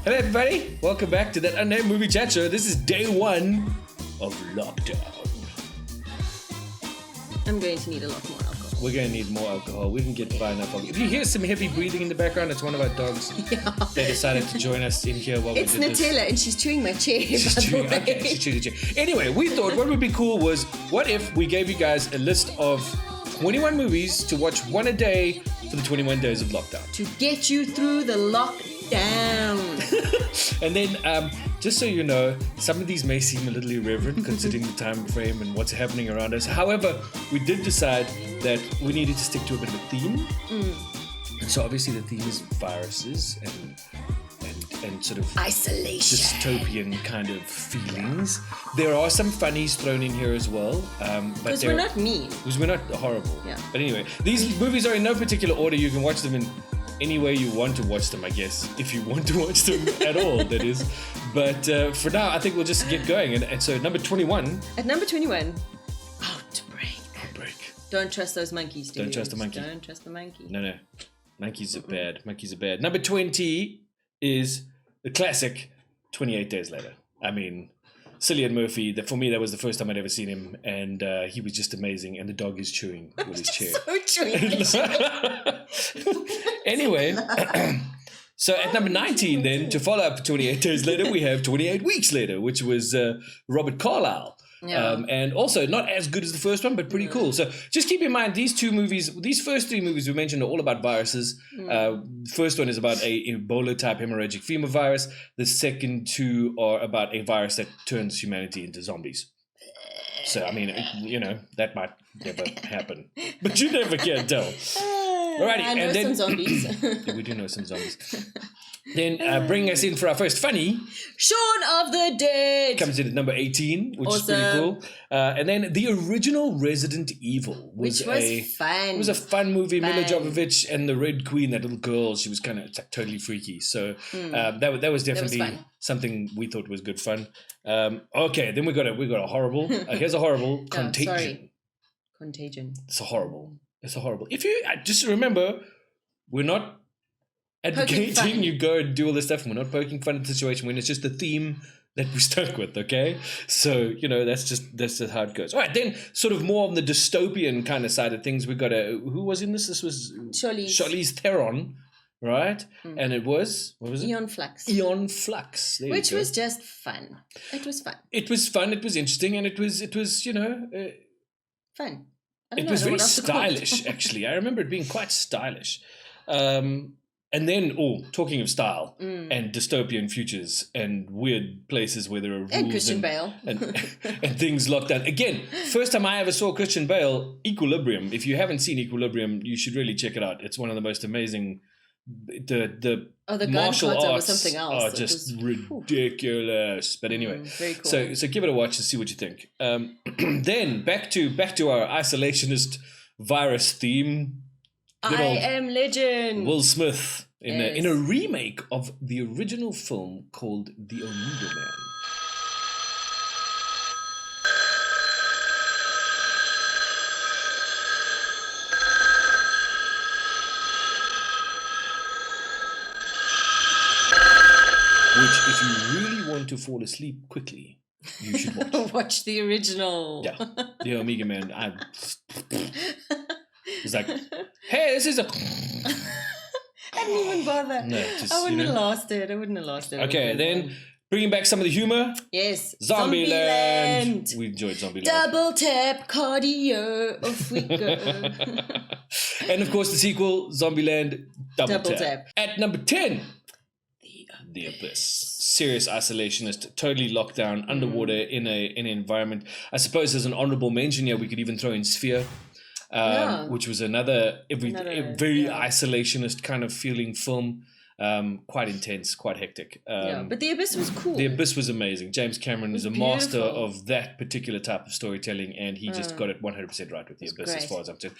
Hello everybody, welcome back to that Unnamed Movie Chat Show. This is day one of lockdown. I'm going to need a lot more alcohol. We're going to need more alcohol. We can get by enough alcohol. If you hear some heavy breathing in the background, it's one of our dogs. Yeah. They decided to join us in here while It's we did Nutella this. and she's chewing my chair. She's chewing the chair. Anyway, we thought what would be cool was, what if we gave you guys a list of 21 movies to watch one a day for the 21 days of lockdown. To get you through the lockdown. And then, just so you know, some of these may seem a little irreverent considering the time frame and what's happening around us. However, we did decide that we needed to stick to a bit of a theme. So obviously the theme is viruses and sort of isolation, dystopian kind of feelings. There are some funnies thrown in here as well. Because we're not mean. Because we're not horrible. Yeah. But anyway, these movies are in no particular order. You can watch them in any way you want to watch them, I guess. If you want to watch them at all, that is. But for now, I think we'll just get going. And so number 21. At number 21, Outbreak. Outbreak. Don't trust those monkeys, dude. Don't trust the monkey. Don't trust the monkey. No. Monkeys are bad. Monkeys are bad. Number 20 is the classic 28 Days Later. I mean, Cillian Murphy, for me, that was the first time I'd ever seen him. And he was just amazing. And the dog is chewing with his chair. So chewing. Anyway, so at number 19 then, to follow up 28 Days Later, we have 28 Weeks Later, which was Robert Carlyle. Yeah. And also not as good as the first one, but pretty cool. So just keep in mind, these first three movies we mentioned are all about viruses. First one is about a Ebola-type hemorrhagic fever virus. The second two are about a virus that turns humanity into zombies. So, I mean, that might never happen. But you never can tell. Alrighty, I know some zombies. Yeah, we do know some zombies. Then bringing us in for our first funny, Shaun of the Dead comes in at number 18, which is pretty cool. And then the original Resident Evil which was fun. It was a fun movie. Mila Jovovich and the Red Queen, that little girl, she was kind of totally freaky. So that was definitely something we thought was good fun. Okay, then we got a horrible. Here's a horrible Contagion. Sorry. Contagion. It's a horrible. If you just remember, we're not advocating you go and do all this stuff. We're not poking fun at the situation when it's just the theme that we stuck with, okay? So, that's just how it goes. All right, then sort of more on the dystopian kind of side of things, we got who was in this? This was Charlize Theron, right? And it was, what was it? Eon Flux. Eon Flux. Which was just fun. It was fun. It was fun, it was interesting, and it was fun. It was very stylish, actually. I remember it being quite stylish. And then, talking of style and dystopian futures and weird places where there are rules and Christian Bale and things locked down. Again, first time I ever saw Christian Bale, Equilibrium. If you haven't seen Equilibrium, you should really check it out. It's one of the most amazing. The martial arts was something else. are just ridiculous. But anyway, very cool. So give it a watch and see what you think. Then back to our isolationist virus theme. I Am Legend. Will Smith in a remake of the original film called The Omega Man. Which, if you really want to fall asleep quickly, you should watch. Watch the original. Yeah, The Omega Man. It's like, hey, this is a... I didn't even bother. No, I wouldn't have lost it. Okay, then bringing back some of the humor. Yes. Zombieland. We enjoyed Zombieland. Double tap cardio. Off we go. And of course the sequel, Zombieland Double tap. At number 10, The Abyss. Serious isolationist, totally locked down, underwater in an environment. I suppose as an honorable mention here, we could even throw in Sphere. Which was another very isolationist kind of feeling film. Quite intense, quite hectic. But The Abyss was cool. The Abyss was amazing. James Cameron is a master beautiful. of that particular type of storytelling, and he just got it 100% right with The Abyss, as great. far as I'm concerned.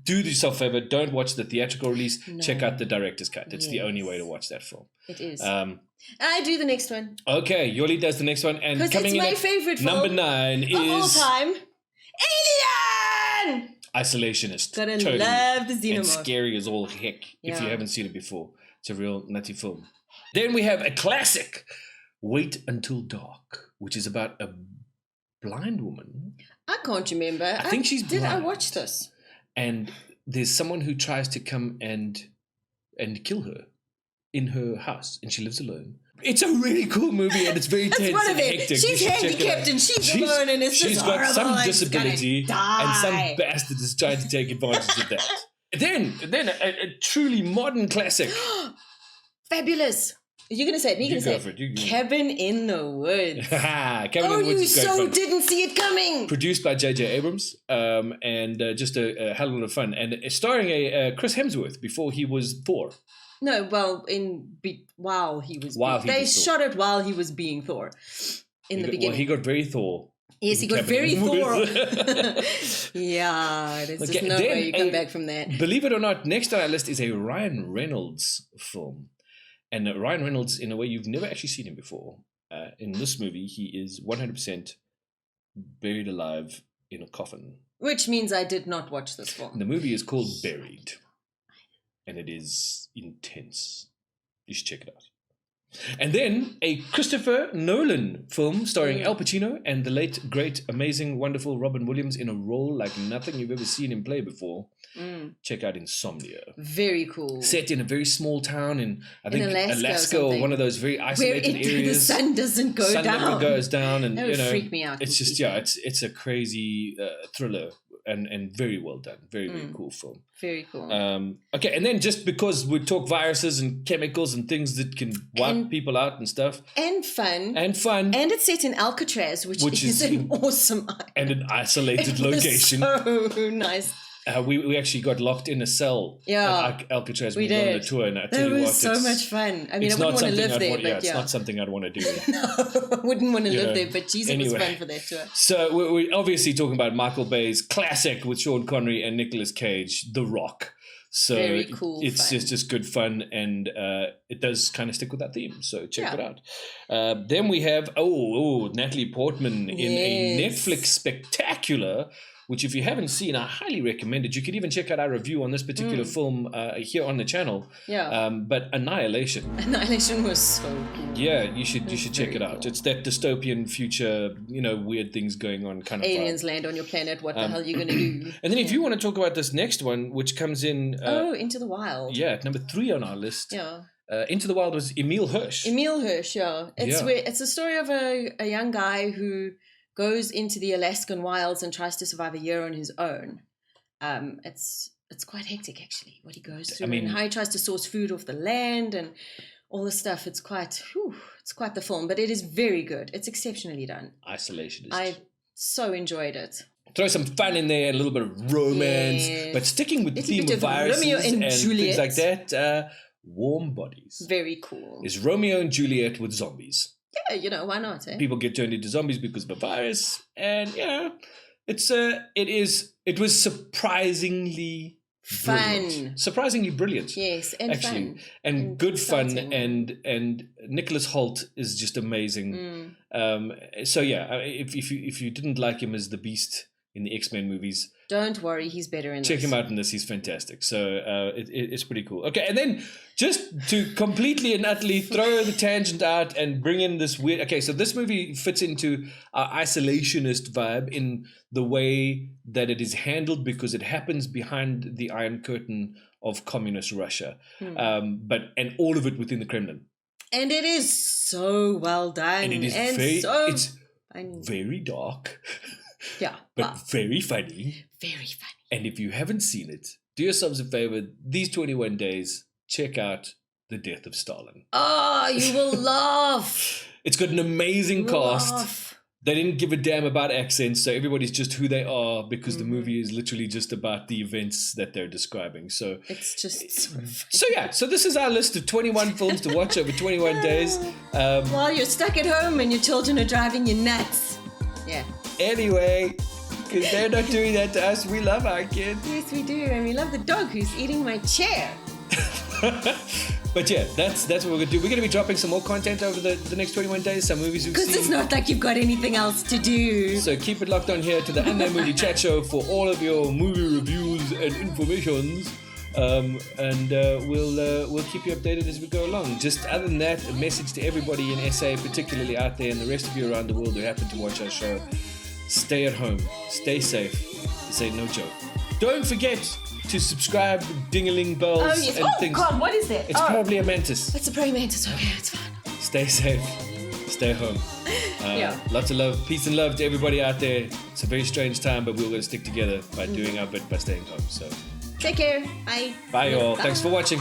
Do yourself a favor, don't watch the theatrical release. Check out the director's cut. It's the only way to watch that film. It is. I do the next one. Okay, Yoli does the next one, and coming it's my in favorite at number film 9 is of all time. Alien! Isolationist. Gotta love the and xenomorph. scary as all heck if you Yeah. haven't seen it before. It's a real nutty film. Then we have a classic, Wait Until Dark, which is about a blind woman. I can't remember. I think she's Did I blind. watch this? And there's someone who tries to come and kill her in her house, and she lives alone. It's a really cool movie, and it's very That's tense one of and it. hectic. She's You should check it handicapped out. and she's alone, and it's she's just got horrible. some It's disability, gonna and some die. bastard is trying to take advantage of that. Then a truly modern classic. Fabulous. You're going to say it. You're going to say go for it. You- Cabin in the Woods. Cabin Oh, in the Woods you is great so fun. didn't see it coming. Produced by J.J. Abrams, and just a hell of a lot of fun. And starring a Chris Hemsworth before he was Thor. No, well, while he was While being, he they was Thor. shot it while he was being Thor in the beginning. Well, he got very Thor. Yes, he got Cabin very in the Thor. Woods. Yeah, there's Okay, just no then way you come back from that. Believe it or not, next on our list is a Ryan Reynolds film. And Ryan Reynolds, in a way you've never actually seen him before. In this movie, he is 100% buried alive in a coffin. Which means I did not watch this And film. the movie is called Buried. And it is intense. You should check it out. And then a Christopher Nolan film starring Al Pacino and the late, great, amazing, wonderful Robin Williams in a role like nothing you've ever seen him play before. Check out Insomnia. Very cool. Set in a very small town in, I think, Alaska or Alaska or something. one of those very Where isolated the areas. sun doesn't go Sun down. never goes down, and That would freak me out It's just completely. it's a crazy thriller and very well done. Very cool film. Very cool. Okay, and then just because we talk viruses and chemicals and things that can wipe people out and stuff, and fun. and fun, And it's set in Alcatraz, which is an awesome and an isolated It was location. so nice. We actually got locked in a cell at Alcatraz when we we went on the did. tour, and I tell That you was what, so much fun. I mean, I it's wouldn't not want to something live I'd there, want. but Yeah, it's yeah. not something I'd want to do. I wouldn't want to live know. there, but Jesus, it was Anyway. fun for that tour. So we're obviously talking about Michael Bay's classic with Sean Connery and Nicolas Cage, The Rock. So Very cool it's fun. just good fun, and it does kind of stick with that theme. So check Yeah. it out. Then we have Natalie Portman in a Yes. Netflix spectacular, which if you haven't seen, I highly recommend it. You could even check out our review on this particular film here on the channel. Yeah. But Annihilation. Annihilation was so cool. Yeah, you should check very it out. cool. It's that dystopian future, weird things going on kind of vibe. Aliens land on your planet. What the hell are you going to do? And then if you want to talk about this next one, which comes in, Into the Wild. at number 3 on our list. Yeah. Into the Wild was Emil Hirsch. Emil Hirsch, yeah. It's a story of a young guy who goes into the Alaskan wilds and tries to survive a year on his own. It's quite hectic, actually, what he goes through, and how he tries to source food off the land and all this stuff. It's quite the film, but it is very good. It's exceptionally done. Isolationist. I so enjoyed it. Throw some fun in there, a little bit of romance, Yes. but sticking with the Little theme bit of of viruses Romeo and things Juliet. like that. Warm Bodies. Very cool. Is Romeo and Juliet with zombies. Yeah, why not? Eh? People get turned into zombies because of a virus, and it was surprisingly Fun. brilliant. Surprisingly brilliant. Yes, and actually, fun. and good exciting. fun, and Nicholas Hoult is just amazing. So yeah, if you didn't like him as the Beast in the X-Men movies, Don't worry, he's better in check this. him out in this. He's fantastic. So it's pretty cool. Okay, and then just to completely and utterly throw the tangent out and bring in this weird. Okay, so this movie fits into our isolationist vibe in the way that it is handled because it happens behind the Iron Curtain of communist Russia, and all of it within the Kremlin. And it is so well done. And it is it's very dark, yeah, but very funny. very funny. And if you haven't seen it, do yourselves a favor. These 21 days, check out The Death of Stalin. Oh, you will laugh. It's got an amazing You will cast. laugh. they didn't give a damn about accents, so everybody's just who they are because the movie is literally just about the events that they're describing. So it's just so this is our list of 21 films to watch over 21 days. While you're stuck at home and your children are driving you nuts. Yeah. Anyway, because they're not doing that to us, we love our kids. Yes, we do, and we love the dog who's eating my chair. But yeah, that's what we're going to do. We're going to be dropping some more content over the next 21 days, some movies we've seen. Because it's not like you've got anything else to do. So keep it locked on here to the Unnamed Movie Chat Show for all of your movie reviews and informations. We'll keep you updated as we go along. Just other than that, a message to everybody in SA, particularly out there, and the rest of you around the world who happen to watch our show. Stay at home. Stay safe. This ain't no joke. Don't forget to subscribe, ding-a-ling bells, and things. God, what is that? It's probably a mantis. It's a praying mantis. Okay, it's fine. Stay safe. Stay home. Lots of love. Peace and love to everybody out there. It's a very strange time, but we're going to stick together by doing our bit by staying home. So take care. Bye. Bye, y'all. Thanks for watching.